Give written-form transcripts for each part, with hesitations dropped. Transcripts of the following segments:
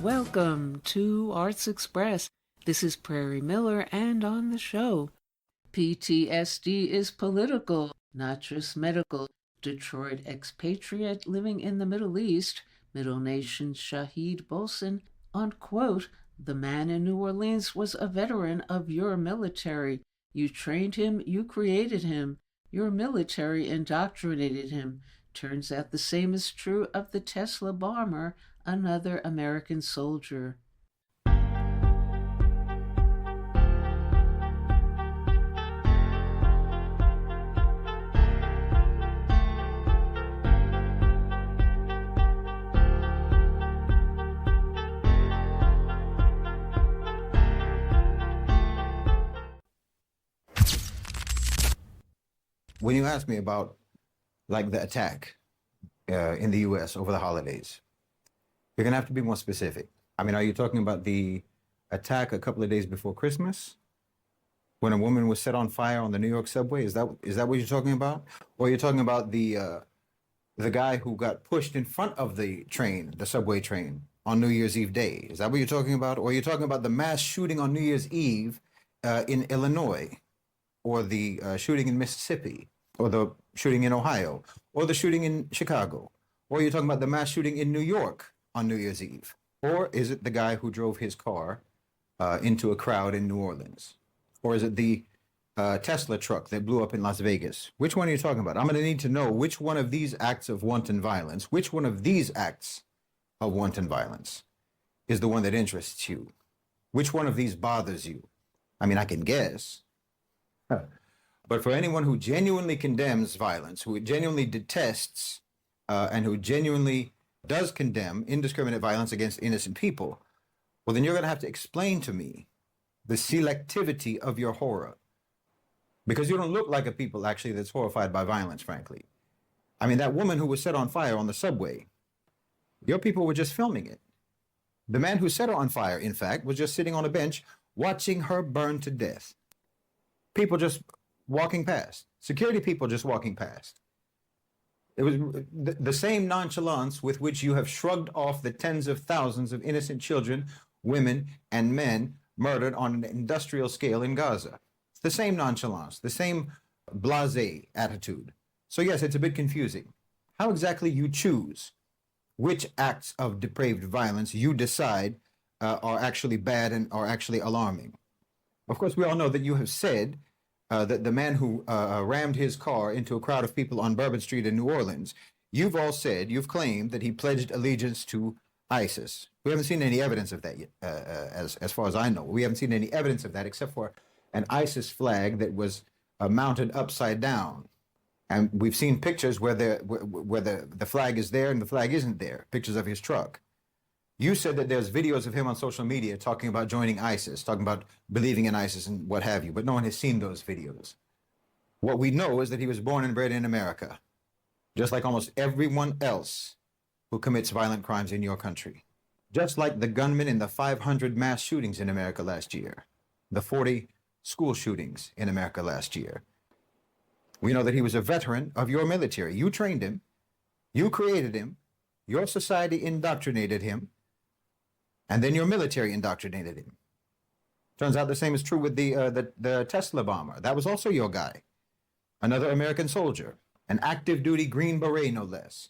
Welcome to Arts Express. This is Prairie Miller, and on the show, PTSD is political, not just medical. Detroit expatriate living in the Middle East, Middle Nations Shahid Bolsen, on quote, "The man in New Orleans was a veteran of your military. You trained him, you created him. Your military indoctrinated him. Turns out the same is true of the Tesla bomber, another American soldier." When you ask me about like the attack in the U.S. over the holidays, you're gonna have to be more specific. I mean, are you talking about the attack a couple of days before Christmas, when a woman was set on fire on the New York subway? Is that what you're talking about, or you're talking about the guy who got pushed in front of the train, the subway train, on New Year's Eve day? Is that what you're talking about, or you're talking about the mass shooting on New Year's Eve in Illinois, or the shooting in Mississippi, or the shooting in Ohio, or the shooting in Chicago? Or you're talking about the mass shooting in New York on New Year's Eve? Or is it the guy who drove his car into a crowd in New Orleans? Or is it the Tesla truck that blew up in Las Vegas? Which one are you talking about? I'm going to need to know which one of these acts of wanton violence, which one of these acts of wanton violence is the one that interests you? Which one of these bothers you? I mean, I can guess. But for anyone who genuinely condemns violence, who genuinely detests, and who genuinely does condemn indiscriminate violence against innocent people, well, then you're going to have to explain to me the selectivity of your horror. Because you don't look like a people, actually, that's horrified by violence, frankly. I mean, that woman who was set on fire on the subway, your people were just filming it. The man who set her on fire, in fact, was just sitting on a bench watching her burn to death. People just walking past, security people just walking past. It was the same nonchalance with which you have shrugged off the tens of thousands of innocent children, women, and men murdered on an industrial scale in Gaza. It's the same nonchalance, the same blasé attitude. So yes, it's a bit confusing. How exactly you choose which acts of depraved violence you decide are actually bad and are actually alarming? Of course, we all know that you have said that the man who rammed his car into a crowd of people on Bourbon Street in New Orleans, you've all said, you've claimed that he pledged allegiance to ISIS. We haven't seen any evidence of that yet, as far as I know. We haven't seen any evidence of that except for an ISIS flag that was mounted upside down. And we've seen pictures where the flag is there and the flag isn't there, pictures of his truck. You said that there's videos of him on social media talking about joining ISIS, talking about believing in ISIS and what have you, but no one has seen those videos. What we know is that he was born and bred in America, just like almost everyone else who commits violent crimes in your country. Just like the gunmen in the 500 mass shootings in America last year, the 40 school shootings in America last year. We know that he was a veteran of your military. You trained him, you created him, your society indoctrinated him, and then your military indoctrinated him. Turns out the same is true with the Tesla bomber. That was also your guy. Another American soldier, an active duty Green Beret, no less.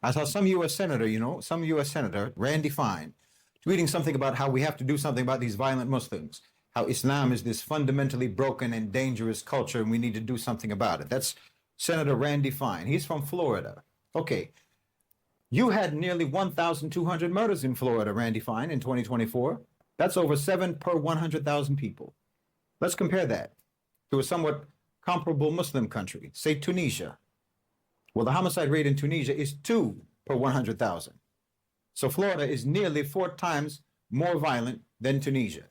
I saw some U.S. Senator, Randy Fine, tweeting something about how we have to do something about these violent Muslims, how Islam is this fundamentally broken and dangerous culture and we need to do something about it. That's Senator Randy Fine. He's from Florida. Okay. You had nearly 1,200 murders in Florida, Randy Fine, in 2024. That's over 7 per 100,000 people. Let's compare that to a somewhat comparable Muslim country, say Tunisia. Well, the homicide rate in Tunisia is 2 per 100,000. So Florida is nearly 4 times more violent than Tunisia.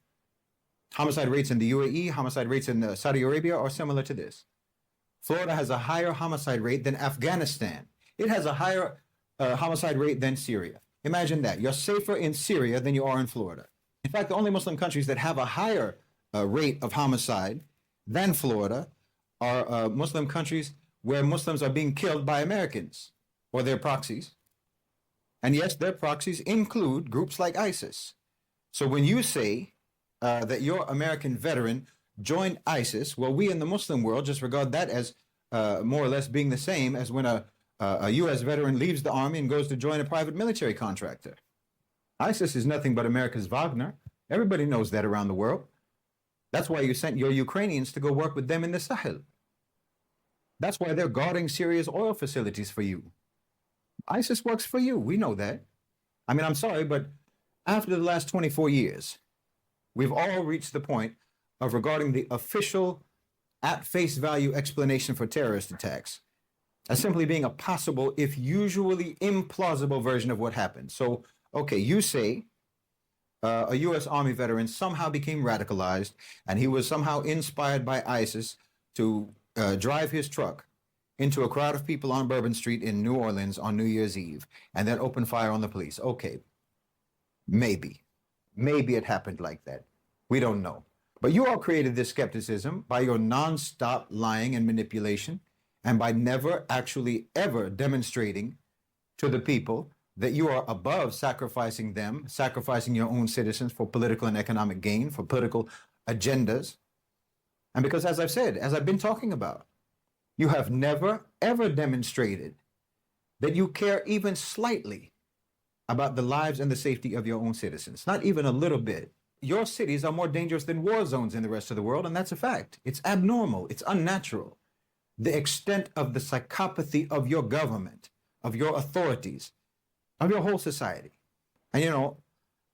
Homicide rates in the UAE, homicide rates in Saudi Arabia are similar to this. Florida has a higher homicide rate than Afghanistan. It has a higher homicide rate than Syria. Imagine that. You're safer in Syria than you are in Florida. In fact, the only Muslim countries that have a higher rate of homicide than Florida are Muslim countries where Muslims are being killed by Americans or their proxies. And yes, their proxies include groups like ISIS. So when you say that your American veteran joined ISIS, well, we in the Muslim world just regard that as more or less being the same as when a U.S. veteran leaves the army and goes to join a private military contractor. ISIS is nothing but America's Wagner. Everybody knows that around the world. That's why you sent your Ukrainians to go work with them in the Sahel. That's why they're guarding Syria's oil facilities for you. ISIS works for you. We know that. I mean, I'm sorry, but after the last 24 years, we've all reached the point of regarding the official, at face value explanation for terrorist attacks as simply being a possible, if usually implausible version of what happened. So, okay, you say a U.S. Army veteran somehow became radicalized and he was somehow inspired by ISIS to drive his truck into a crowd of people on Bourbon Street in New Orleans on New Year's Eve and then open fire on the police. Okay, maybe it happened like that. We don't know. But you all created this skepticism by your nonstop lying and manipulation and by never actually ever demonstrating to the people that you are above sacrificing them, sacrificing your own citizens for political and economic gain, for political agendas. And because, as I've said, as I've been talking about, you have never, ever demonstrated that you care even slightly about the lives and the safety of your own citizens, not even a little bit. Your cities are more dangerous than war zones in the rest of the world, and that's a fact. It's abnormal. It's unnatural. The extent of the psychopathy of your government, of your authorities, of your whole society. And, you know,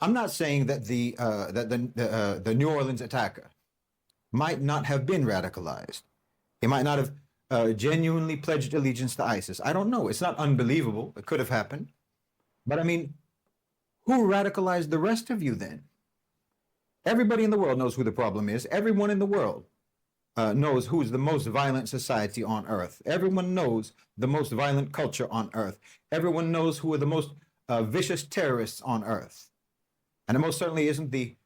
I'm not saying that the New Orleans attacker might not have been radicalized. He might not have genuinely pledged allegiance to ISIS. I don't know. It's not unbelievable. It could have happened. But I mean, who radicalized the rest of you then? Everybody in the world knows who the problem is. Everyone in the world knows who's the most violent society on earth. Everyone knows the most violent culture on earth. Everyone knows who are the most vicious terrorists on earth. And it most certainly isn't the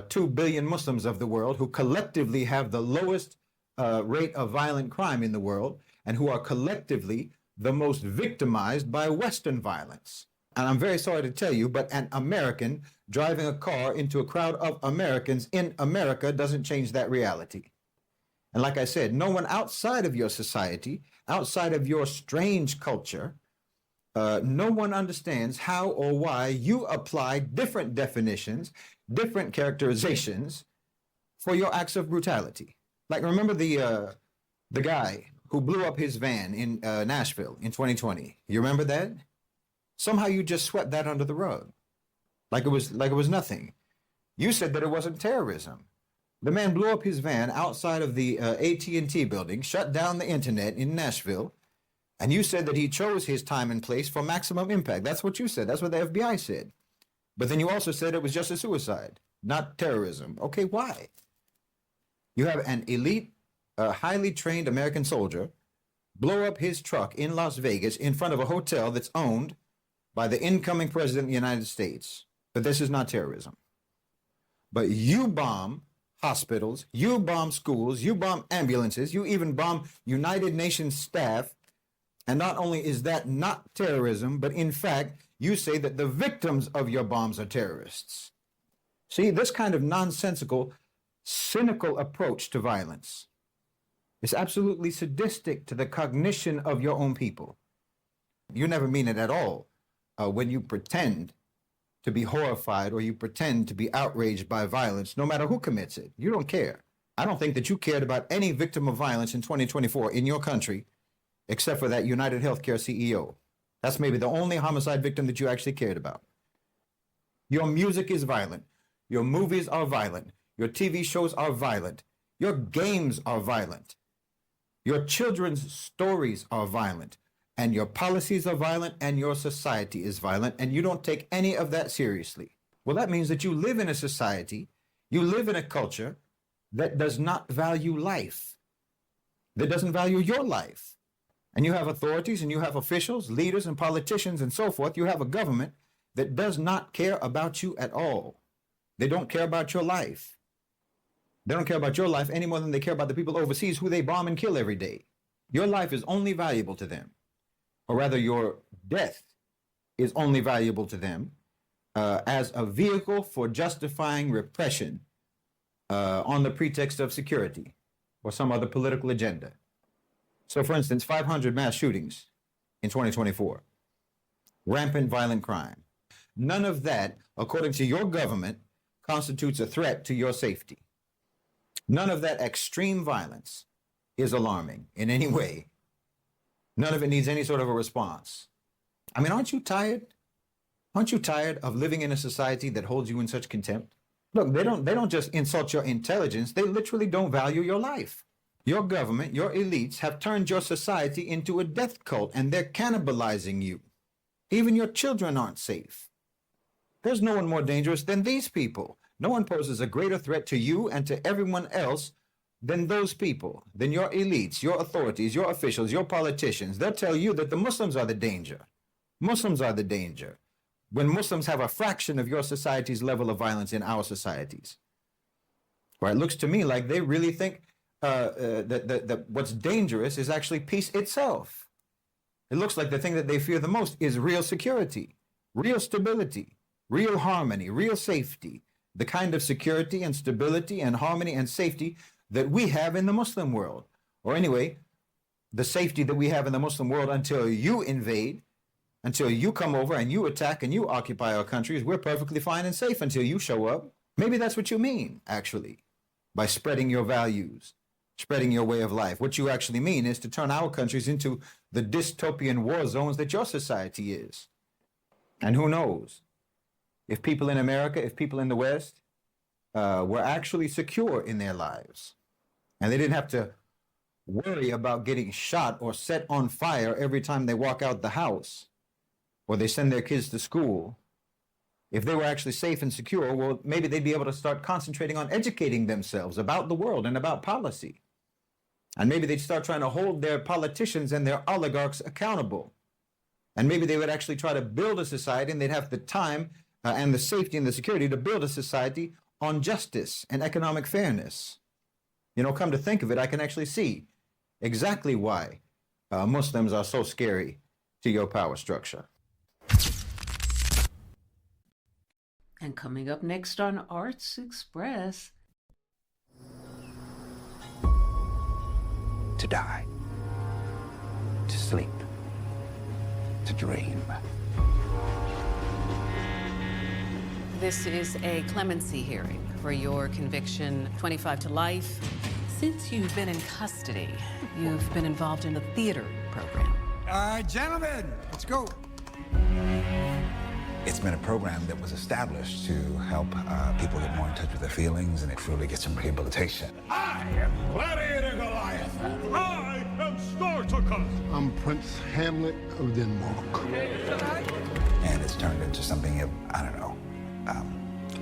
2 billion Muslims of the world who collectively have the lowest rate of violent crime in the world and who are collectively the most victimized by Western violence. And I'm very sorry to tell you, but an American driving a car into a crowd of Americans in America doesn't change that reality. And like I said, no one outside of your society, outside of your strange culture, no one understands how or why you apply different definitions, different characterizations for your acts of brutality. Like, remember the guy who blew up his van in Nashville in 2020? You remember that? Somehow you just swept that under the rug, like it was nothing. You said that it wasn't terrorism. The man blew up his van outside of the AT&T building, shut down the internet in Nashville, and you said that he chose his time and place for maximum impact. That's what you said. That's what the FBI said. But then you also said it was just a suicide, not terrorism. Okay, why? You have an elite, highly trained American soldier blow up his truck in Las Vegas in front of a hotel that's owned by the incoming president of the United States. But this is not terrorism. But you bomb hospitals, you bomb schools, you bomb ambulances, you even bomb United Nations staff. And not only is that not terrorism, but in fact, you say that the victims of your bombs are terrorists. See, this kind of nonsensical, cynical approach to violence is absolutely sadistic to the cognition of your own people. You never mean it at all when you pretend to be horrified or you pretend to be outraged by violence, no matter who commits it. You don't care. I don't think that you cared about any victim of violence in 2024 in your country, except for that United Healthcare CEO. That's maybe the only homicide victim that you actually cared about. Your music is violent. Your movies are violent. Your TV shows are violent. Your games are violent. Your children's stories are violent. And your policies are violent, and your society is violent, and you don't take any of that seriously. Well, that means that you live in a society, you live in a culture that does not value life, that doesn't value your life. And you have authorities, and you have officials, leaders, and politicians, and so forth. You have a government that does not care about you at all. They don't care about your life. They don't care about your life any more than they care about the people overseas who they bomb and kill every day. Your life is only valuable to them. Or rather, your death is only valuable to them as a vehicle for justifying repression on the pretext of security or some other political agenda. So, for instance, 500 mass shootings in 2024, rampant violent crime. None of that, according to your government, constitutes a threat to your safety. None of that extreme violence is alarming in any way. None of it needs any sort of a response. I mean, aren't you tired? Aren't you tired of living in a society that holds you in such contempt? Look, they don't just insult your intelligence, they literally don't value your life. Your government, your elites have turned your society into a death cult, and they're cannibalizing you. Even your children aren't safe. There's no one more dangerous than these people. No one poses a greater threat to you and to everyone else than those people, than your elites, your authorities, your officials, your politicians. They'll tell you that the Muslims are the danger. Muslims are the danger. When Muslims have a fraction of your society's level of violence in our societies. Well, it looks to me like they really think that what's dangerous is actually peace itself. It looks like the thing that they fear the most is real security, real stability, real harmony, real safety, the kind of security and stability and harmony and safety that we have in the Muslim world. Or anyway, the safety that we have in the Muslim world until you invade, until you come over and you attack and you occupy our countries. We're perfectly fine and safe until you show up. Maybe that's what you mean, actually, by spreading your values, spreading your way of life. What you actually mean is to turn our countries into the dystopian war zones that your society is. And who knows? If people in America, if people in the West were actually secure in their lives, and they didn't have to worry about getting shot or set on fire every time they walk out the house, or they send their kids to school, if they were actually safe and secure, well, maybe they'd be able to start concentrating on educating themselves about the world and about policy. And maybe they'd start trying to hold their politicians and their oligarchs accountable. And maybe they would actually try to build a society, and they'd have the time and the safety and the security to build a society on justice and economic fairness. You know, come to think of it, I can actually see exactly why Muslims are so scary to your power structure. And coming up next on Arts Express. To die, to sleep, to dream. This is a clemency hearing for your conviction, 25 to life. Since you've been in custody, you've been involved in the theater program. Gentlemen, let's go. It's been a program that was established to help people get more in touch with their feelings and truly get some rehabilitation. I am Gladiator Goliath. I am Spartacus. I'm Prince Hamlet of Denmark. And it's turned into something, I don't know,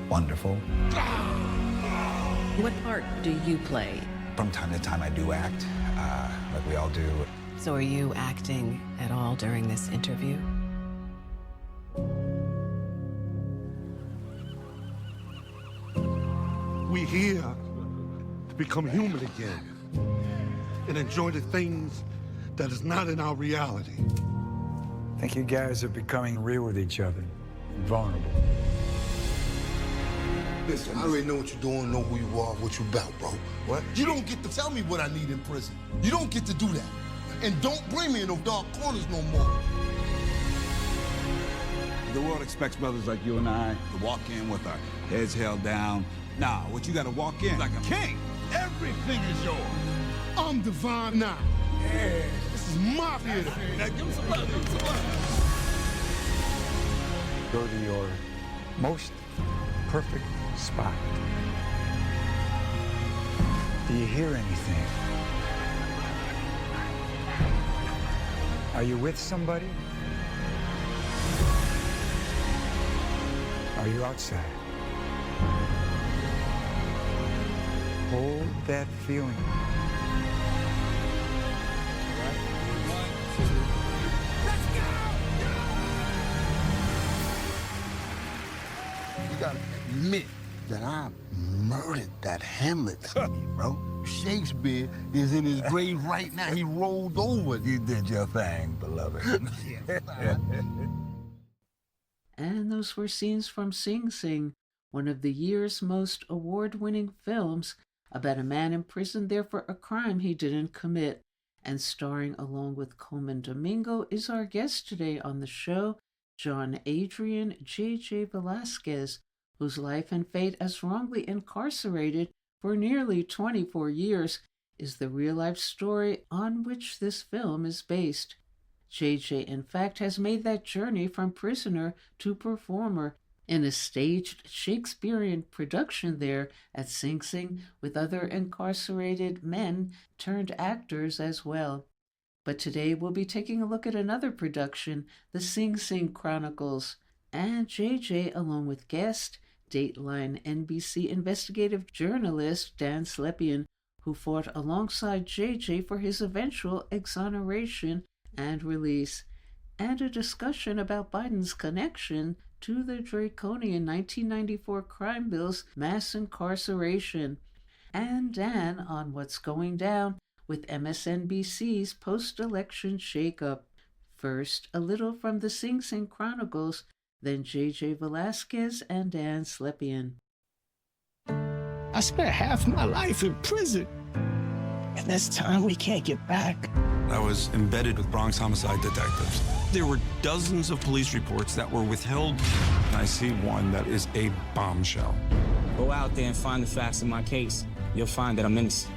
wonderful. What part do you play? From time to time, I do act, like we all do. So are you acting at all during this interview? We here to become human again and enjoy the things that is not in our reality. I think you guys are becoming real with each other, and vulnerable. Listen, I already know what you're doing, know who you are, what you about, bro. What? You don't get to tell me what I need in prison. You don't get to do that. And don't bring me in those dark corners no more. The world expects brothers like you and I to walk in with our heads held down. Nah, what you gotta walk in like a king. Everything is yours. I'm divine now. Yeah. This is my theater. Now give him some love, give him some love. Go to your most perfect spot. Do you hear anything? Are you with somebody? Are you outside? Hold that feeling. You gotta admit that I murdered that Hamlet, bro. Shakespeare is in his grave right now. He rolled over. You did your thing, beloved. And those were scenes from Sing Sing, one of the year's most award-winning films about a man imprisoned there for a crime he didn't commit. And starring along with Coleman Domingo is our guest today on the show, Jon-Adrian JJ Velazquez, whose life and fate as wrongly incarcerated for nearly 24 years is the real-life story on which this film is based. JJ, in fact, has made that journey from prisoner to performer in a staged Shakespearean production there at Sing Sing with other incarcerated men turned actors as well. But today we'll be taking a look at another production, the Sing Sing Chronicles, and JJ, along with guest, Dateline NBC investigative journalist Dan Slepian, who fought alongside JJ for his eventual exoneration and release, and a discussion about Biden's connection to the draconian 1994 crime bill's mass incarceration, and Dan on what's going down with MSNBC's post-election shakeup. First, a little from the Sing Sing Chronicles, then JJ Velazquez and Dan Slepian. I spent half my life in prison, and that's time we can't get back. I was embedded with Bronx homicide detectives. There were dozens of police reports that were withheld. And I see one that is a bombshell. Go out there and find the facts in my case. You'll find that I'm innocent.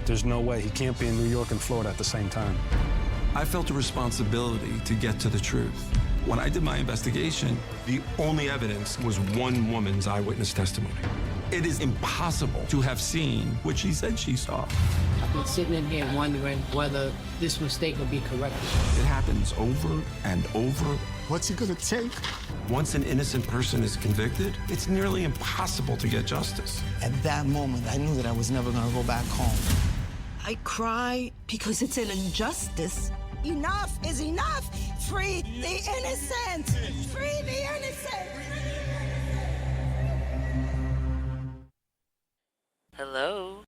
There's no way he can't be in New York and Florida at the same time. I felt a responsibility to get to the truth. When I did my investigation, the only evidence was one woman's eyewitness testimony. It is impossible to have seen what she said she saw. I've been sitting in here wondering whether this mistake will be corrected. It happens over and over. What's it gonna take? Once an innocent person is convicted, it's nearly impossible to get justice. At that moment, I knew that I was never gonna go back home. I cry because it's an injustice. Enough is enough! Free the innocent! Free the innocent! Hello.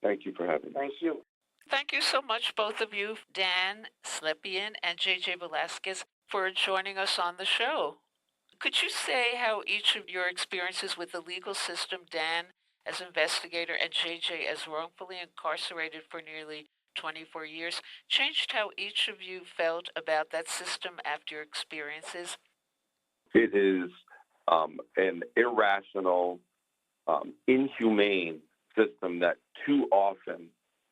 Thank you for having me. Thank you. Thank you so much, both of you, Dan Slepian and JJ Velazquez, for joining us on the show. Could you say how each of your experiences with the legal system, Dan as investigator and JJ as wrongfully incarcerated for nearly 24 years, changed how each of you felt about that system after your experiences? It is an irrational, inhumane system that too often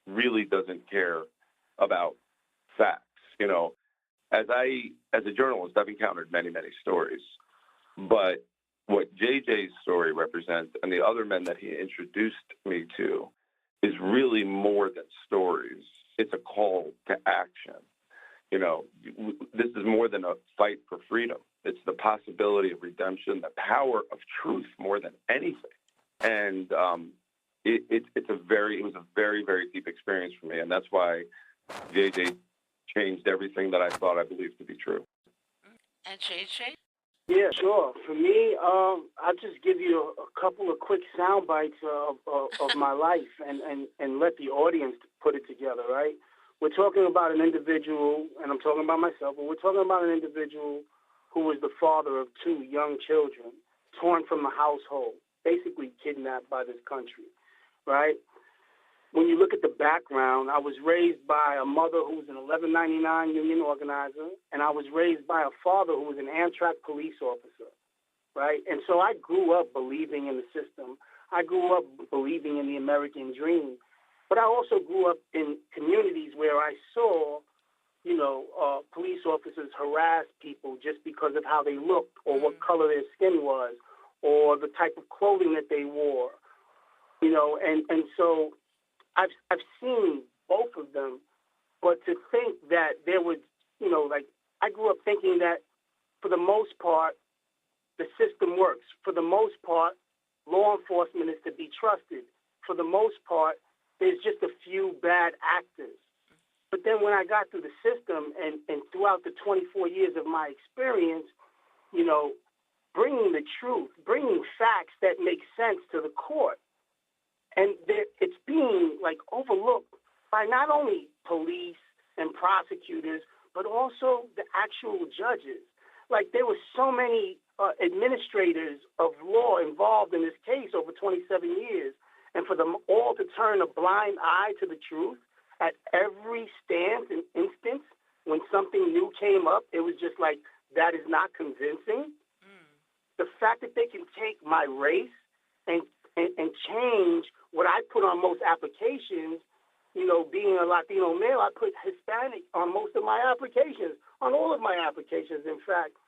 really doesn't care about facts. You know, as a journalist, I've encountered many, many stories, but what JJ's story represents and the other men that he introduced me to is really more than stories. It's a call to action. You know, this is more than a fight for freedom. It's the possibility of redemption, the power of truth more than anything. And it was a very, very deep experience for me. And that's why JJ changed everything that I thought I believed to be true. And JJ? Yeah, sure. For me, I'll just give you a couple of quick sound bites of my life and let the audience put it together, right? We're talking about an individual, and I'm talking about myself, but we're talking about an individual who was the father of two young children, torn from the household, basically kidnapped by this country, right? When you look at the background, I was raised by a mother who was an 1199 union organizer, and I was raised by a father who was an Amtrak police officer, right? And so I grew up believing in the system. I grew up believing in the American dream. But I also grew up in communities where I saw, police officers harass people just because of how they looked or what color their skin was or the type of clothing that they wore, and so I've seen both of them, but to think that there was, I grew up thinking that for the most part, the system works. For the most part, law enforcement is to be trusted. For the most part, there's just a few bad actors. But then when I got through the system and throughout the 24 years of my experience, bringing the truth, bringing facts that make sense to the court, and it's being overlooked by not only police and prosecutors, but also the actual judges. Like, there were so many administrators of law involved in this case over 27 years, and for them all to turn a blind eye to the truth at every stance and instance when something new came up, it was just like, that is not convincing. The fact that they can take my race and change what I put on most applications, you know, being a Latino male, I put Hispanic on most of my applications, on all of my applications, in fact.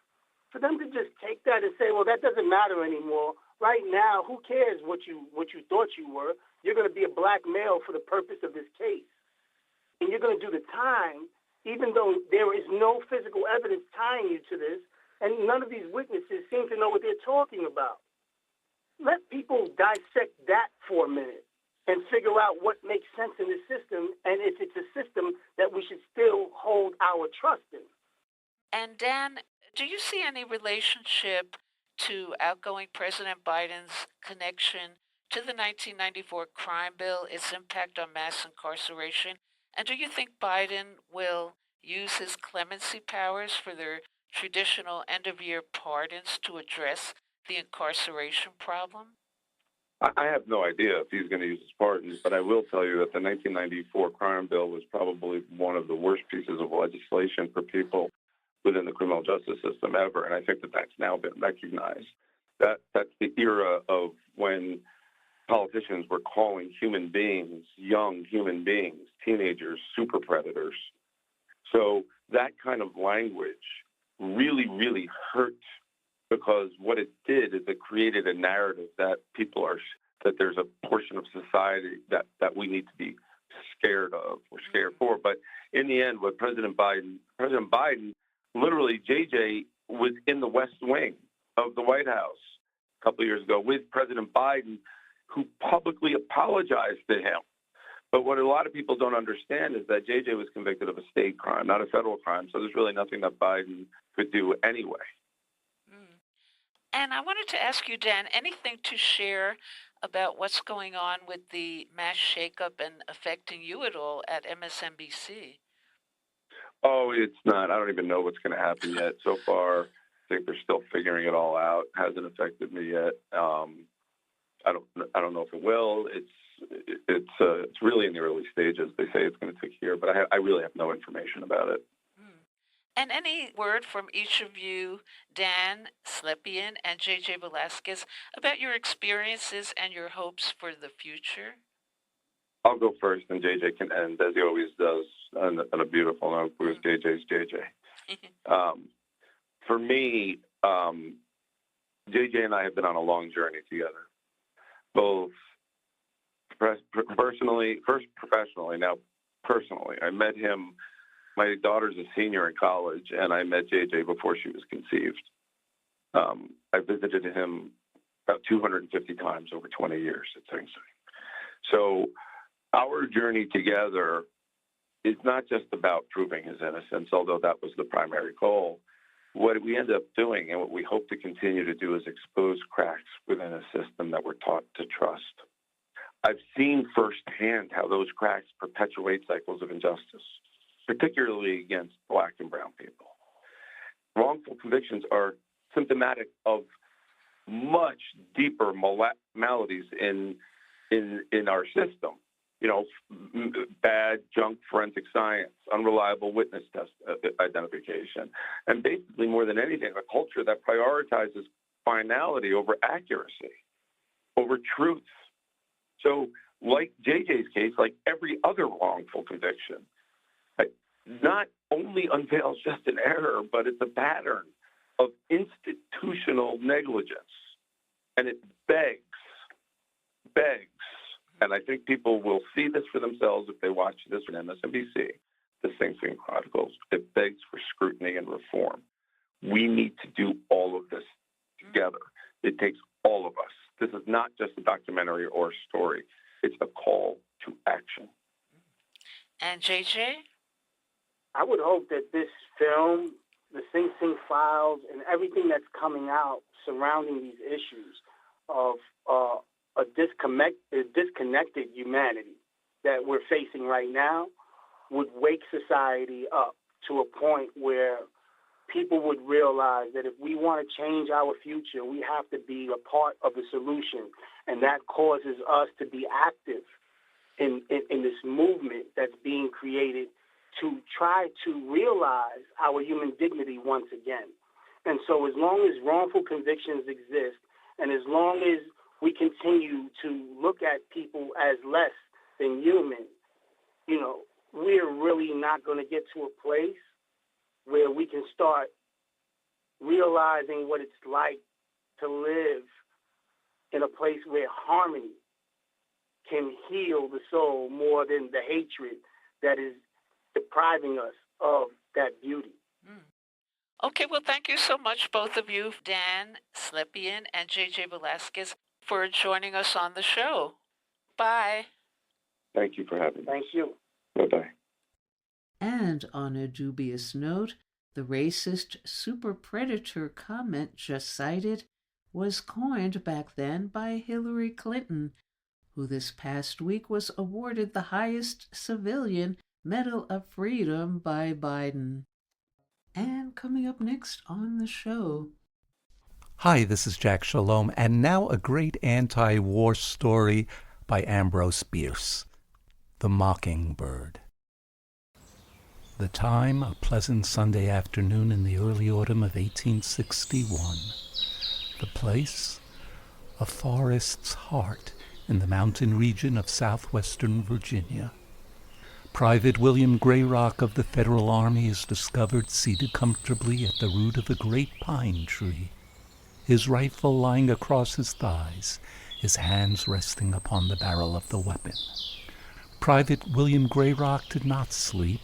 For them to just take that and say, well, that doesn't matter anymore. Right now, who cares what you thought you were? You're going to be a black male for the purpose of this case. And you're going to do the time, even though there is no physical evidence tying you to this, and none of these witnesses seem to know what they're talking about. Let people dissect that for a minute and figure out what makes sense in the system, and if it's a system that we should still hold our trust in. And Dan, do you see any relationship to outgoing President Biden's connection to the 1994 crime bill, its impact on mass incarceration? And do you think Biden will use his clemency powers for their traditional end-of-year pardons to address the incarceration problem? I have no idea if he's going to use his pardons, but I will tell you that the 1994 crime bill was probably one of the worst pieces of legislation for people within the criminal justice system ever, and I think that that's now been recognized. That's the era of when politicians were calling human beings, young human beings, teenagers, super predators. So that kind of language really, really hurt, because what it did is it created a narrative that that there's a portion of society that we need to be scared of or scared for. But in the end, what President Biden, literally, JJ was in the West Wing of the White House a couple of years ago with President Biden, who publicly apologized to him. But what a lot of people don't understand is that JJ was convicted of a state crime, not a federal crime. So there's really nothing that Biden could do anyway. And I wanted to ask you, Dan, anything to share about what's going on with the mass shakeup and affecting you at all at MSNBC? Oh, it's not. I don't even know what's going to happen yet. So far, I think they're still figuring it all out. Hasn't affected me yet. I don't know if it will. It's really in the early stages. They say it's going to take a year, but I really have no information about it. And any word from each of you, Dan Slepian and JJ Velazquez, about your experiences and your hopes for the future? I'll go first, and JJ can end, as he always does, on a beautiful note, because JJ's JJ. For me, JJ and I have been on a long journey together, both personally, first professionally, now personally. I met him, my daughter's a senior in college, and I met JJ before she was conceived. I visited him about 250 times over 20 years at Sing Sing. So our journey together is not just about proving his innocence, although that was the primary goal. What we end up doing, and what we hope to continue to do, is expose cracks within a system that we're taught to trust. I've seen firsthand how those cracks perpetuate cycles of injustice, particularly against Black and brown people. Wrongful convictions are symptomatic of much deeper maladies in our system. You know, bad junk forensic science, unreliable witness test identification, and basically, more than anything, a culture that prioritizes finality over accuracy, over truth. So, like JJ's case, like every other wrongful conviction, not only unveils just an error, but it's a pattern of institutional negligence. And it begs, and I think people will see this for themselves if they watch this on MSNBC, the Sing Sing Chronicles. It begs for scrutiny and reform. We need to do all of this together. It takes all of us. This is not just a documentary or a story. It's a call to action. And JJ? I would hope that this film, the Sing Sing Files, and everything that's coming out surrounding these issues of a disconnected humanity that we're facing right now would wake society up to a point where people would realize that if we want to change our future, we have to be a part of the solution. And that causes us to be active in this movement that's being created to try to realize our human dignity once again. And so as long as wrongful convictions exist, and as long as we continue to look at people as less than human, you know, we're really not going to get to a place where we can start realizing what it's like to live in a place where harmony can heal the soul more than the hatred that is depriving us of that beauty. Okay, well, thank you so much, both of you, Dan Slepian and JJ Velazquez, for joining us on the show. Bye. Thank you for having me. Thank you. Bye-bye. And on a dubious note, the racist super predator comment just cited was coined back then by Hillary Clinton, who this past week was awarded the highest civilian Medal of Freedom by Biden. And coming up next on the show. Hi, this is Jack Shalom, and now a great anti-war story by Ambrose Bierce, The Mockingbird. The time, a pleasant Sunday afternoon in the early autumn of 1861. The place, a forest's heart in the mountain region of southwestern Virginia. Private William Grayrock of the Federal Army is discovered seated comfortably at the root of a great pine tree, his rifle lying across his thighs, his hands resting upon the barrel of the weapon. Private William Grayrock did not sleep.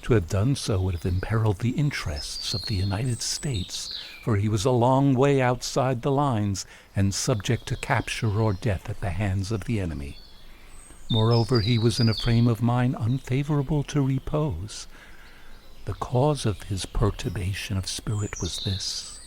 To have done so would have imperiled the interests of the United States, for he was a long way outside the lines and subject to capture or death at the hands of the enemy. Moreover, he was in a frame of mind unfavorable to repose. The cause of his perturbation of spirit was this.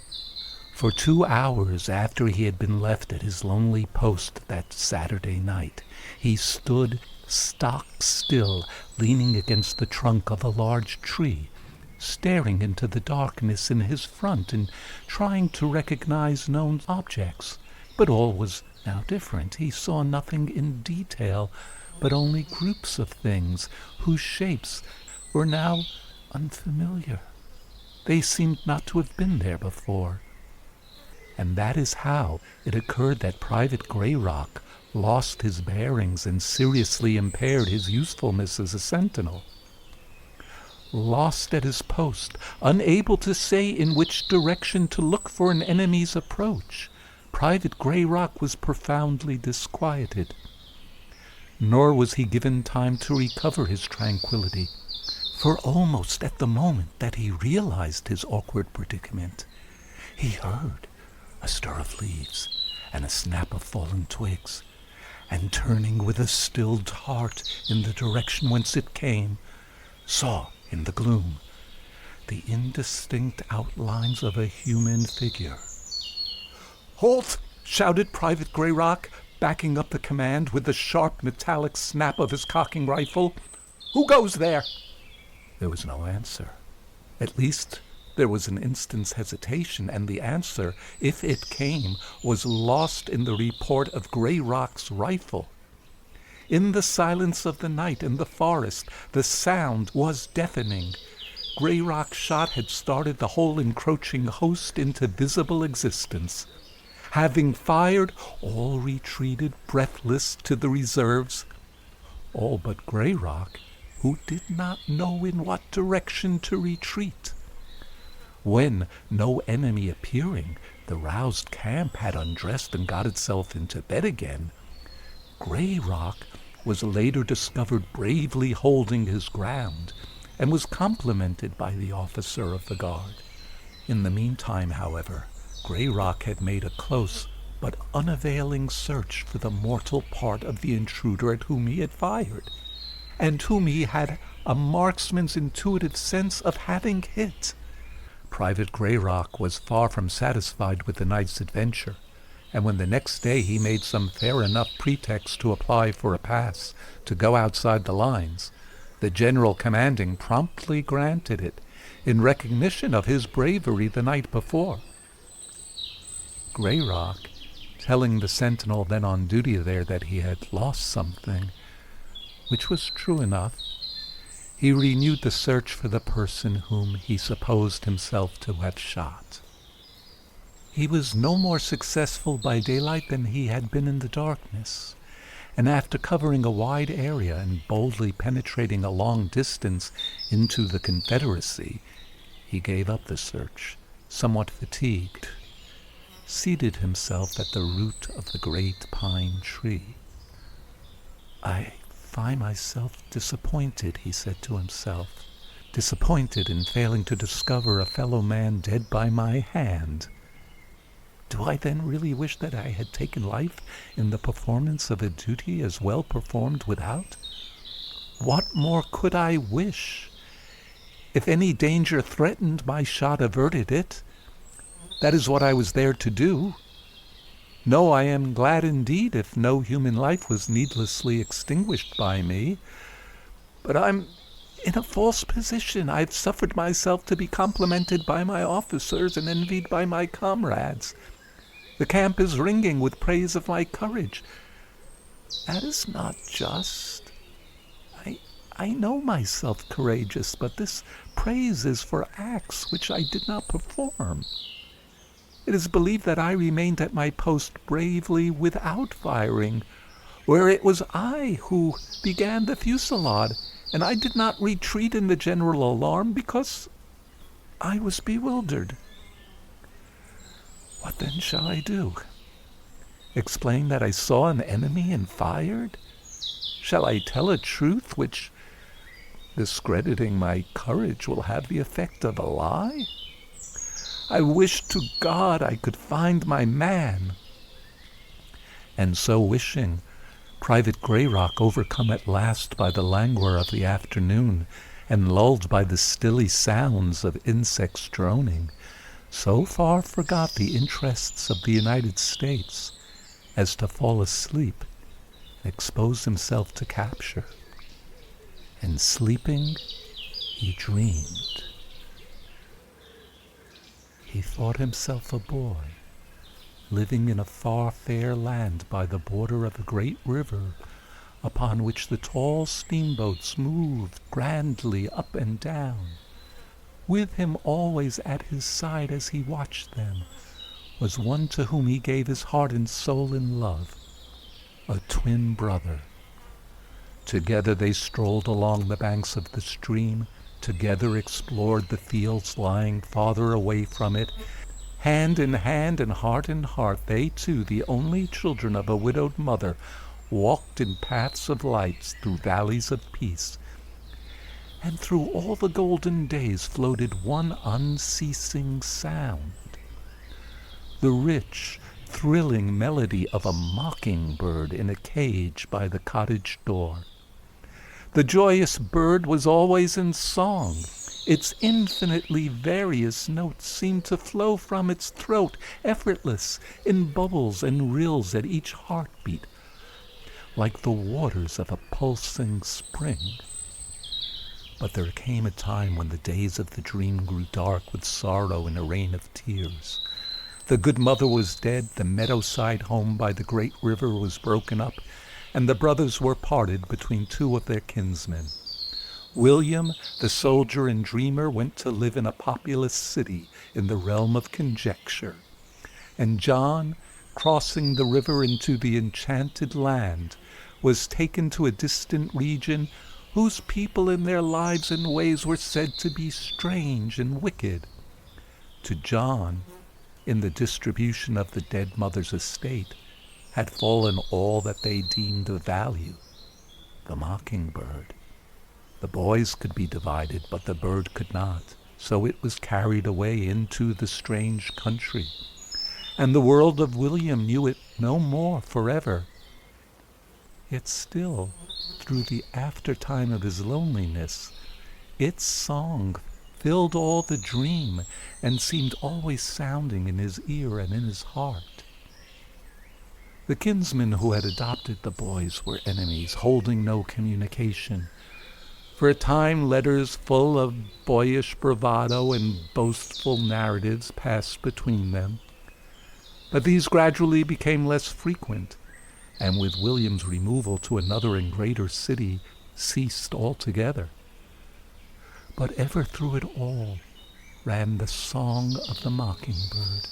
For 2 hours after he had been left at his lonely post that Saturday night, he stood stock still, leaning against the trunk of a large tree, staring into the darkness in his front and trying to recognize known objects. But all was now different. He saw nothing in detail, but only groups of things whose shapes were now unfamiliar. They seemed not to have been there before. And that is how it occurred that Private Grayrock lost his bearings and seriously impaired his usefulness as a sentinel. Lost at his post, unable to say in which direction to look for an enemy's approach, Private Grayrock was profoundly disquieted. Nor was he given time to recover his tranquility, for almost at the moment that he realized his awkward predicament, he heard a stir of leaves and a snap of fallen twigs, and turning with a stilled heart in the direction whence it came, saw in the gloom the indistinct outlines of a human figure. "Halt!" shouted Private Grayrock, backing up the command with the sharp metallic snap of his cocking rifle. "Who goes there?" There was no answer. At least there was an instant's hesitation, and the answer, if it came, was lost in the report of Grayrock's rifle. In the silence of the night and the forest, the sound was deafening. Grayrock's shot had started the whole encroaching host into visible existence. Having fired, all retreated breathless to the reserves. All but Grayrock, who did not know in what direction to retreat. When, no enemy appearing, the roused camp had undressed and got itself into bed again, Grayrock was later discovered bravely holding his ground, and was complimented by the officer of the guard. In the meantime, however, Grayrock had made a close but unavailing search for the mortal part of the intruder at whom he had fired, and whom he had a marksman's intuitive sense of having hit. Private Grayrock was far from satisfied with the night's adventure, and when the next day he made some fair enough pretext to apply for a pass to go outside the lines, the general commanding promptly granted it, in recognition of his bravery the night before. Grey Rock, telling the sentinel then on duty there that he had lost something, which was true enough, he renewed the search for the person whom he supposed himself to have shot. He was no more successful by daylight than he had been in the darkness, and after covering a wide area and boldly penetrating a long distance into the Confederacy, he gave up the search, somewhat fatigued, seated himself at the root of the great pine tree. "I find myself disappointed," he said to himself, "disappointed in failing to discover a fellow man dead by my hand. Do I then really wish that I had taken life in the performance of a duty as well performed without? What more could I wish? If any danger threatened, my shot averted it. That is what I was there to do. No, I am glad indeed if no human life was needlessly extinguished by me. But I'm in a false position. I've suffered myself to be complimented by my officers and envied by my comrades. The camp is ringing with praise of my courage. That is not just. I know myself courageous, but this praise is for acts which I did not perform. It is believed that I remained at my post bravely without firing, where it was I who began the fusillade, and I did not retreat in the general alarm because I was bewildered. What then shall I do? Explain that I saw an enemy and fired? Shall I tell a truth which, discrediting my courage, will have the effect of a lie? I wish to God I could find my man. And so wishing, Private Grey Rock, overcome at last by the languor of the afternoon, and lulled by the stilly sounds of insects droning, so far forgot the interests of the United States as to fall asleep and expose himself to capture. And sleeping, he dreamed. He thought himself a boy, living in a far fair land by the border of a great river, upon which the tall steamboats moved grandly up and down. With him always at his side as he watched them was one to whom he gave his heart and soul in love, a twin brother. Together they strolled along the banks of the stream, together explored the fields lying farther away from it. Hand in hand and heart in heart, they two, the only children of a widowed mother, walked in paths of lights through valleys of peace. And through all the golden days floated one unceasing sound, the rich, thrilling melody of a mockingbird in a cage by the cottage door. The joyous bird was always in song. Its infinitely various notes seemed to flow from its throat, effortless, in bubbles and rills at each heartbeat, like the waters of a pulsing spring. But there came a time when the days of the dream grew dark with sorrow and a rain of tears. The good mother was dead, the meadowside home by the great river was broken up, and the brothers were parted between two of their kinsmen. William, the soldier and dreamer, went to live in a populous city in the realm of conjecture, and John, crossing the river into the enchanted land, was taken to a distant region whose people in their lives and ways were said to be strange and wicked. To John, in the distribution of the dead mother's estate, had fallen all that they deemed of value, the mockingbird. The boys could be divided, but the bird could not, so it was carried away into the strange country, and the world of William knew it no more forever. Yet still, through the aftertime of his loneliness, its song filled all the dream and seemed always sounding in his ear and in his heart. The kinsmen who had adopted the boys were enemies, holding no communication. For a time, letters full of boyish bravado and boastful narratives passed between them. But these gradually became less frequent, and with William's removal to another and greater city, ceased altogether. But ever through it all ran the song of the mockingbird.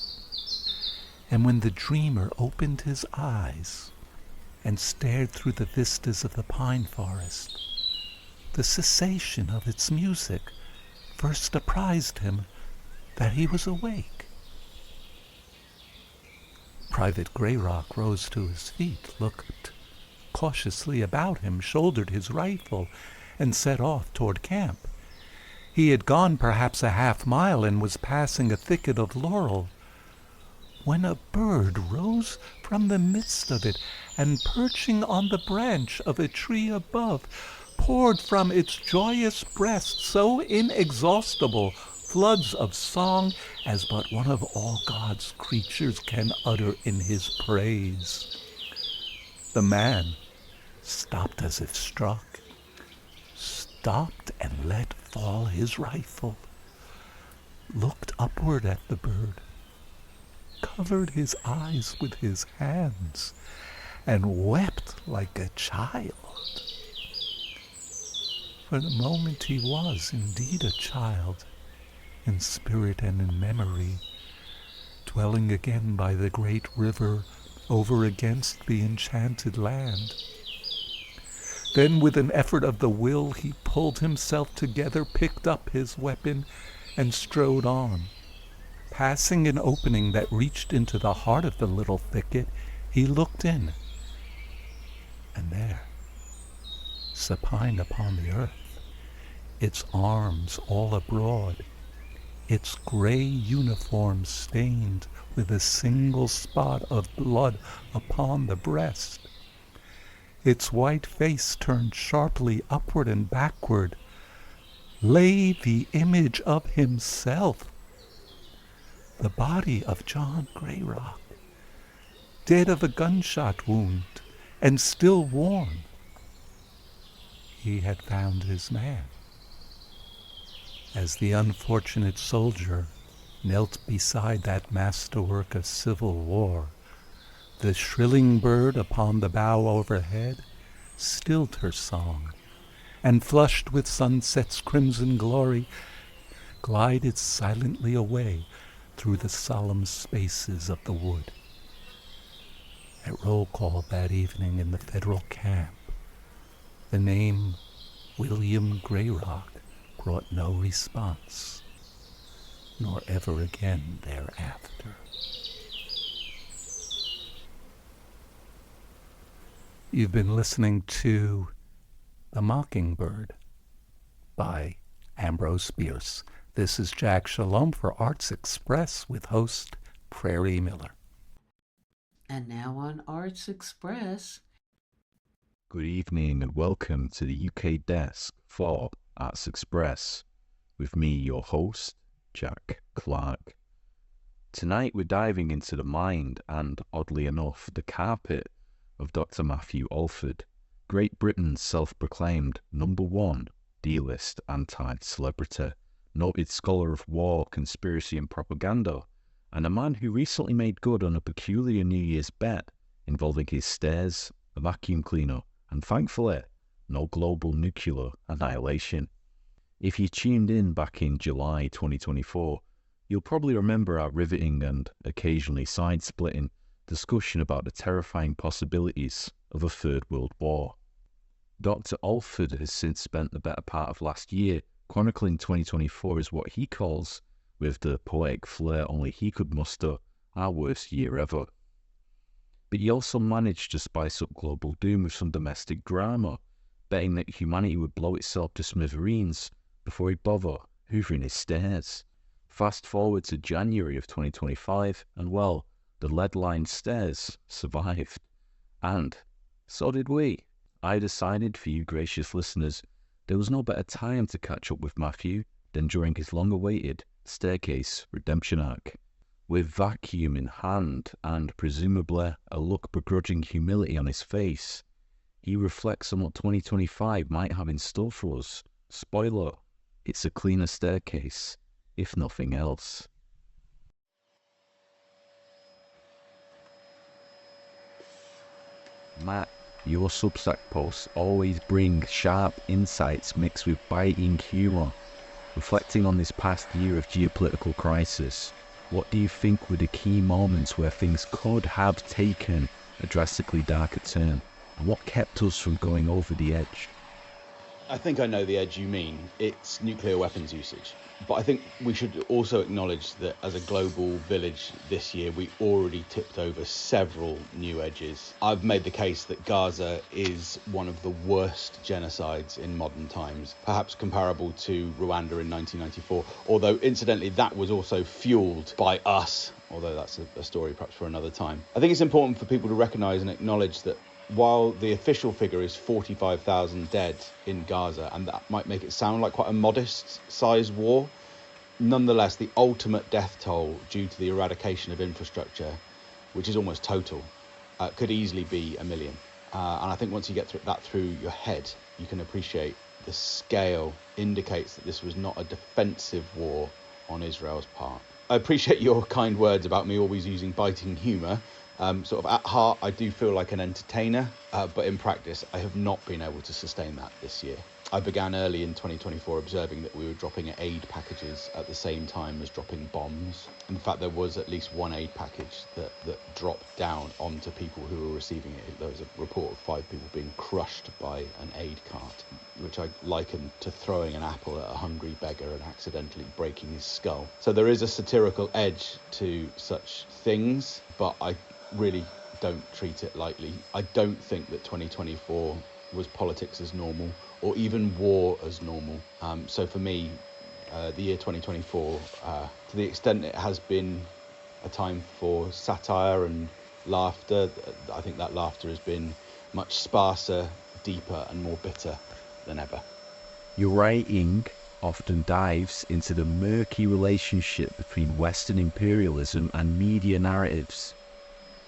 And when the dreamer opened his eyes and stared through the vistas of the pine forest, the cessation of its music first apprised him that he was awake. Private Grayrock rose to his feet, looked cautiously about him, shouldered his rifle, and set off toward camp. He had gone perhaps a half-mile and was passing a thicket of laurel, when a bird rose from the midst of it, and perching on the branch of a tree above, poured from its joyous breast so inexhaustible floods of song as but one of all God's creatures can utter in his praise. The man stopped as if struck, stopped and let fall his rifle, looked upward at the bird, covered his eyes with his hands, and wept like a child. For the moment he was indeed a child, in spirit and in memory, dwelling again by the great river over against the enchanted land. Then with an effort of the will he pulled himself together, picked up his weapon, and strode on. Passing an opening that reached into the heart of the little thicket, he looked in, and there, supine upon the earth, its arms all abroad, its gray uniform stained with a single spot of blood upon the breast, its white face turned sharply upward and backward, lay the image of himself, the body of John Grayrock, dead of a gunshot wound and still warm. He had found his man. As the unfortunate soldier knelt beside that masterwork of civil war, the shrilling bird upon the bough overhead stilled her song, and flushed with sunset's crimson glory, glided silently away through the solemn spaces of the wood. At roll call that evening in the federal camp, the name William Grayrock brought no response, nor ever again thereafter. You've been listening to The Mockingbird by Ambrose Bierce. This is Jack Shalom for Arts Express with host Prairie Miller. And now on Arts Express. Good evening and welcome to the UK desk for Arts Express with me, your host, Jack Clark. Tonight we're diving into the mind and, oddly enough, the carpet of Dr. Matthew Alford, Great Britain's self-proclaimed #1 D-list anti-celebrity, noted scholar of war, conspiracy and propaganda, and a man who recently made good on a peculiar New Year's bet involving his stairs, a vacuum cleaner, and thankfully, no global nuclear annihilation. If you tuned in back in July 2024, you'll probably remember our riveting and occasionally side-splitting discussion about the terrifying possibilities of a Third World War. Dr. Alford has since spent the better part of last year chronicling 2024 as what he calls, with the poetic flair only he could muster, our worst year ever. But he also managed to spice up global doom with some domestic drama, betting that humanity would blow itself to smithereens before he'd bother hoovering his stairs. Fast forward to January of 2025, and well, the lead-lined stairs survived. And so did we. I decided, for you gracious listeners, there was no better time to catch up with Matthew than during his long-awaited staircase redemption arc. With vacuum in hand and presumably a look begrudging humility on his face, he reflects on what 2025 might have in store for us Spoiler, it's a cleaner staircase, if nothing else. Matt, your Substack posts always bring sharp insights mixed with biting humour. Reflecting on this past year of geopolitical crisis, what do you think were the key moments where things could have taken a drastically darker turn? And what kept us from going over the edge? I think I know the edge you mean. It's nuclear weapons usage. But I think we should also acknowledge that as a global village this year, we already tipped over several new edges. I've made the case that Gaza is one of the worst genocides in modern times, perhaps comparable to Rwanda in 1994, although incidentally that was also fueled by us, although that's a story perhaps for another time. I think it's important for people to recognise and acknowledge that while the official figure is 45,000 dead in Gaza, and that might make it sound like quite a modest-sized war, nonetheless, the ultimate death toll due to the eradication of infrastructure, which is almost total, could easily be 1 million. And I think once you get that through your head, you can appreciate the scale indicates that this was not a defensive war on Israel's part. I appreciate your kind words about me always using biting humour. Sort of at heart, I do feel like an entertainer, but in practice, I have not been able to sustain that this year. I began early in 2024 observing that we were dropping aid packages at the same time as dropping bombs. In fact, there was at least one aid package that dropped down onto people who were receiving it. There was a report of 5 people being crushed by an aid cart, which I likened to throwing an apple at a hungry beggar and accidentally breaking his skull. So there is a satirical edge to such things, but I really don't treat it lightly. I don't think that 2024 was politics as normal or even war as normal. So for me, the year 2024, to the extent it has been a time for satire and laughter, I think that laughter has been much sparser, deeper and more bitter than ever. Your writing often dives into the murky relationship between Western imperialism and media narratives.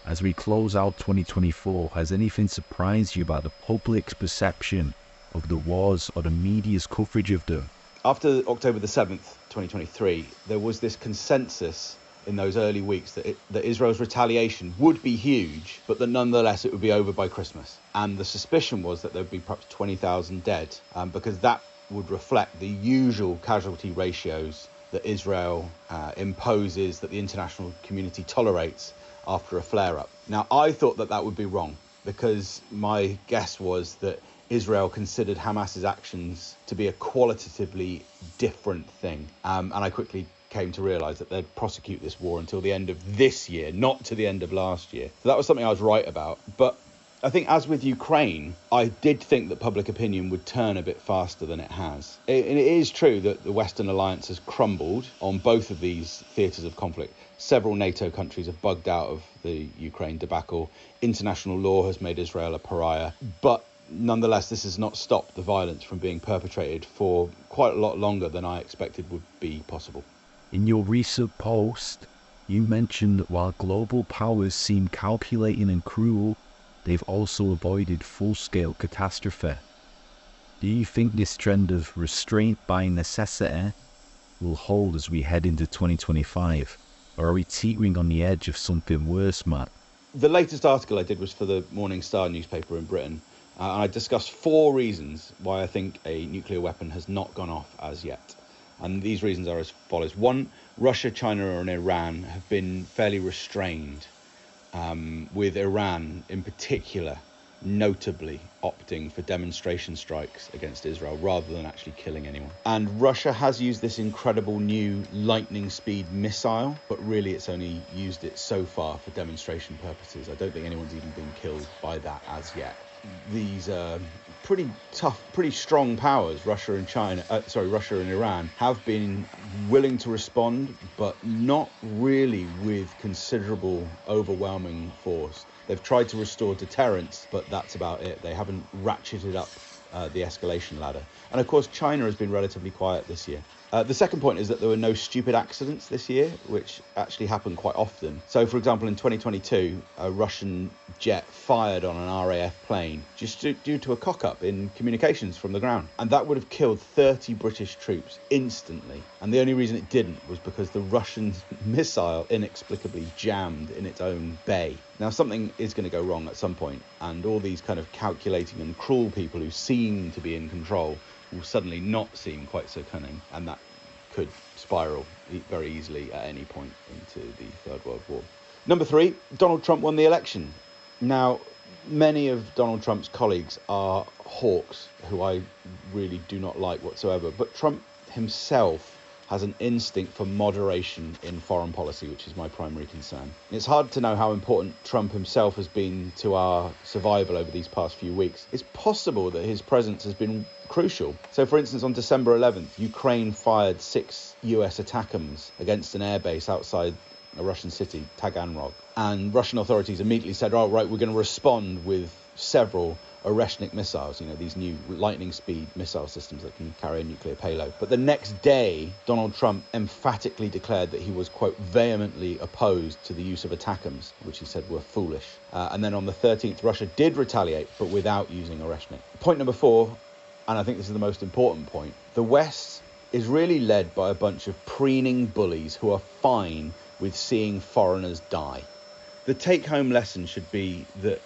As we close out 2024, has anything surprised you about the public's perception of the wars or the media's coverage of them? After October the 7th, 2023, there was this consensus in those early weeks that Israel's retaliation would be huge, but that nonetheless it would be over by Christmas. And the suspicion was that there would be perhaps 20,000 dead, because that would reflect the usual casualty ratios that Israel imposes, that the international community tolerates after a flare-up. Now, I thought that would be wrong, because my guess was that Israel considered Hamas's actions to be a qualitatively different thing. And I quickly came to realise that they'd prosecute this war until the end of this year, not to the end of last year. So that was something I was right about. But I think, as with Ukraine, I did think that public opinion would turn a bit faster than it has. And it is true that the Western alliance has crumbled on both of these theatres of conflict. Several NATO countries have bugged out of the Ukraine debacle. International law has made Israel a pariah. But nonetheless, this has not stopped the violence from being perpetrated for quite a lot longer than I expected would be possible. In your recent post, you mentioned that while global powers seem calculating and cruel, they've also avoided full-scale catastrophe. Do you think this trend of restraint by necessity will hold as we head into 2025? Or are we teetering on the edge of something worse, Matt? The latest article I did was for the Morning Star newspaper in Britain. And I discussed 4 reasons why I think a nuclear weapon has not gone off as yet. And these reasons are as follows. 1, Russia, China and Iran have been fairly restrained, with Iran in particular notably opting for demonstration strikes against Israel rather than actually killing anyone. And Russia has used this incredible new lightning speed missile, but really it's only used it so far for demonstration purposes. I don't think anyone's even been killed by that as yet. These pretty tough, pretty strong powers, Russia and Iran, have been willing to respond, but not really with considerable, overwhelming force. They've tried to restore deterrence, but that's about it. They haven't ratcheted up the escalation ladder. And of course, China has been relatively quiet this year. The second point is that there were no stupid accidents this year, which actually happened quite often. So, for example, in 2022, a Russian jet fired on an RAF plane just due to a cock-up in communications from the ground. And that would have killed 30 British troops instantly. And the only reason it didn't was because the Russian missile inexplicably jammed in its own bay. Now, something is going to go wrong at some point, and all these kind of calculating and cruel people who seem to be in control will suddenly not seem quite so cunning, and that could spiral very easily at any point into the Third World War. Number 3, Donald Trump won the election. Now, many of Donald Trump's colleagues are hawks, who I really do not like whatsoever, but Trump himself has an instinct for moderation in foreign policy, which is my primary concern. It's hard to know how important Trump himself has been to our survival over these past few weeks. It's possible that his presence has been crucial. So, for instance, on December 11th, Ukraine fired 6 US ATACMS against an airbase outside a Russian city, Taganrog. And Russian authorities immediately said, oh, right, we're going to respond with several Oreshnik missiles, these new lightning speed missile systems that can carry a nuclear payload. But the next day, Donald Trump emphatically declared that he was, quote, vehemently opposed to the use of ATACMS, which he said were foolish. And then on the 13th, Russia did retaliate, but without using Oreshnik. Point number 4, and I think this is the most important point, the West is really led by a bunch of preening bullies who are fine with seeing foreigners die. The take-home lesson should be that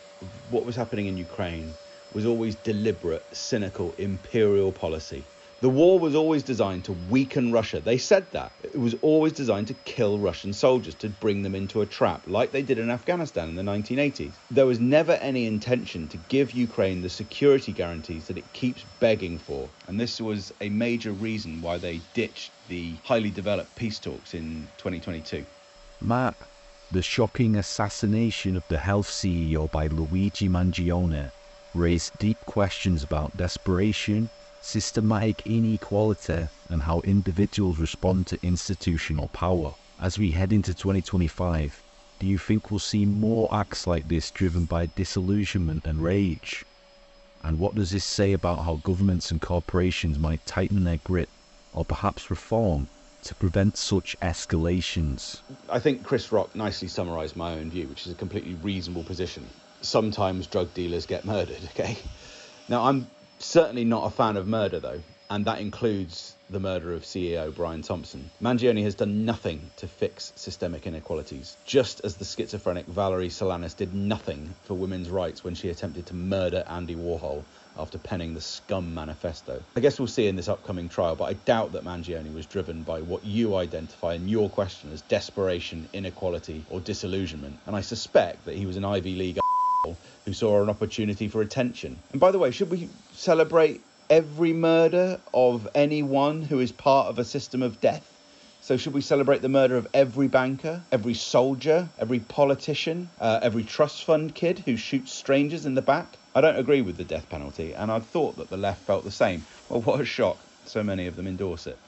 what was happening in Ukraine was always deliberate, cynical, imperial policy. The war was always designed to weaken Russia. They said that. It was always designed to kill Russian soldiers, to bring them into a trap, like they did in Afghanistan in the 1980s. There was never any intention to give Ukraine the security guarantees that it keeps begging for. And this was a major reason why they ditched the highly developed peace talks in 2022. Matt, the shocking assassination of the health CEO by Luigi Mangione raised deep questions about desperation, systematic inequality, and how individuals respond to institutional power. As we head into 2025, do you think we'll see more acts like this driven by disillusionment and rage? And what does this say about how governments and corporations might tighten their grip, or perhaps reform, to prevent such escalations? I think Chris Rock nicely summarised my own view, which is a completely reasonable position. Sometimes drug dealers get murdered, okay? Now, I'm certainly not a fan of murder, though, and that includes the murder of CEO Brian Thompson. Mangione has done nothing to fix systemic inequalities, just as the schizophrenic Valerie Solanas did nothing for women's rights when she attempted to murder Andy Warhol after penning the Scum Manifesto. I guess we'll see in this upcoming trial, but I doubt that Mangione was driven by what you identify in your question as desperation, inequality, or disillusionment. And I suspect that he was an Ivy League who saw an opportunity for attention. And by the way, should we celebrate every murder of anyone who is part of a system of death? So should we celebrate the murder of every banker, every soldier, every politician, every trust fund kid who shoots strangers in the back? I don't agree with the death penalty, and I thought that the left felt the same. Well, what a shock. So many of them endorse it.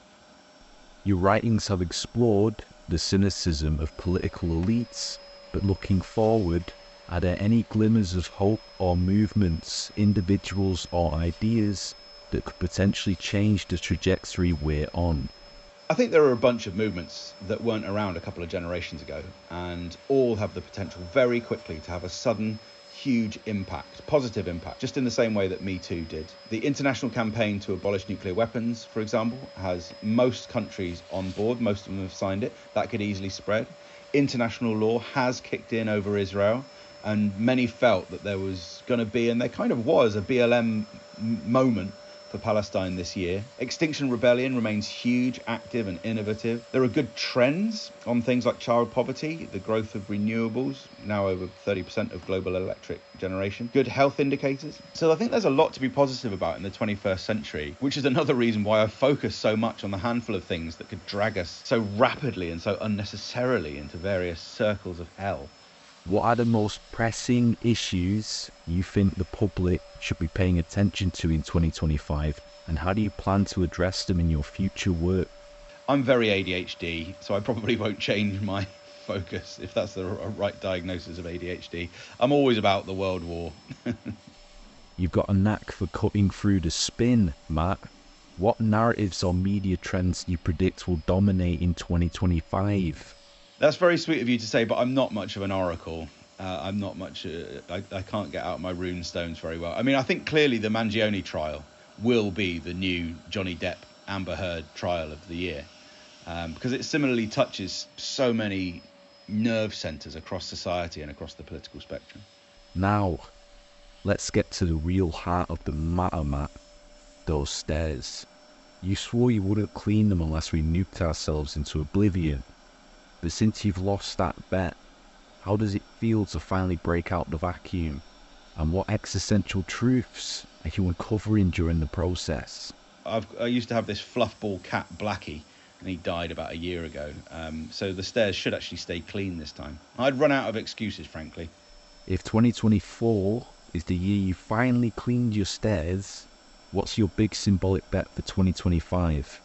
Your writings have explored the cynicism of political elites, but looking forward, are there any glimmers of hope or movements, individuals or ideas that could potentially change the trajectory we're on? I think there are a bunch of movements that weren't around a couple of generations ago, and all have the potential very quickly to have a sudden, huge impact, positive impact, just in the same way that Me Too did. The international campaign to abolish nuclear weapons, for example, has most countries on board. Most of them have signed it. That could easily spread. International law has kicked in over Israel, and many felt that there was going to be, and there kind of was, a BLM moment for Palestine this year. Extinction Rebellion remains huge, active and innovative. There are good trends on things like child poverty, the growth of renewables, now over 30% of global electric generation, good health indicators. So I think there's a lot to be positive about in the 21st century, which is another reason why I focus so much on the handful of things that could drag us so rapidly and so unnecessarily into various circles of hell. What are the most pressing issues you think the public should be paying attention to in 2025, and how do you plan to address them in your future work? I'm very ADHD, so I probably won't change my focus, if that's the right diagnosis of ADHD. I'm always about the world war. You've got a knack for cutting through the spin, Matt. What narratives or media trends do you predict will dominate in 2025? That's very sweet of you to say, but I'm not much of an oracle. I'm not much. I can't get out my rune stones very well. I mean, I think clearly the Mangione trial will be the new Johnny Depp Amber Heard trial of the year, because it similarly touches so many nerve centres across society and across the political spectrum. Now, let's get to the real heart of the matter, Matt. Those stairs. You swore you wouldn't clean them unless we nuked ourselves into oblivion. But since you've lost that bet, how does it feel to finally break out the vacuum? And what existential truths are you uncovering during the process? I used to have this fluffball cat, Blackie, and he died about a year ago. So the stairs should actually stay clean this time. I'd run out of excuses, frankly. If 2024 is the year you finally cleaned your stairs, what's your big symbolic bet for 2025?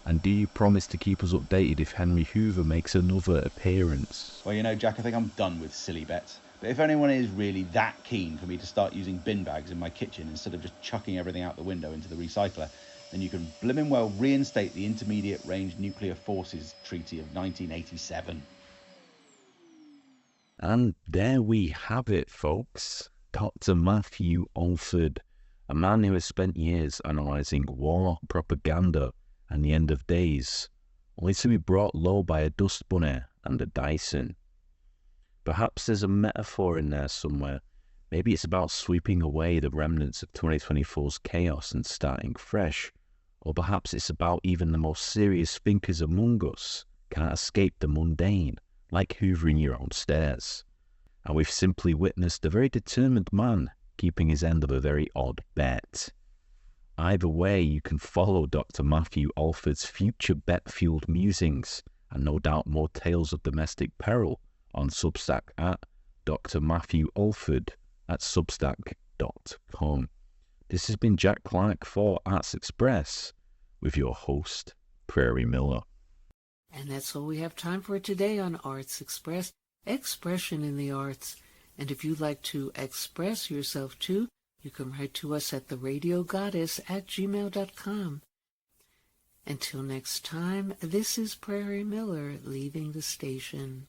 And do you promise to keep us updated if Henry Hoover makes another appearance? Well, you know, Jack, I think I'm done with silly bets. But if anyone is really that keen for me to start using bin bags in my kitchen instead of just chucking everything out the window into the recycler, then you can blimmin' well reinstate the Intermediate Range Nuclear Forces Treaty of 1987. And there we have it, folks. Dr. Matthew Alford, a man who has spent years analysing war, propaganda, and the end of days, only to be brought low by a dust bunny and a Dyson. Perhaps there's a metaphor in there somewhere. Maybe it's about sweeping away the remnants of 2024's chaos and starting fresh. Or perhaps it's about even the most serious thinkers among us can't escape the mundane, like hoovering your own stairs. And we've simply witnessed a very determined man keeping his end of a very odd bet. Either way, you can follow Dr. Matthew Alford's future bet-fueled musings, and no doubt more tales of domestic peril, on Substack at Dr. Matthew Alford at substack.com. This has been Jack Clark for Arts Express, with your host, Prairie Miller. And that's all we have time for today on Arts Express, expression in the arts. And if you'd like to express yourself too, you can write to us at theradiogoddess@gmail.com. Until next time, this is Prairie Miller leaving the station.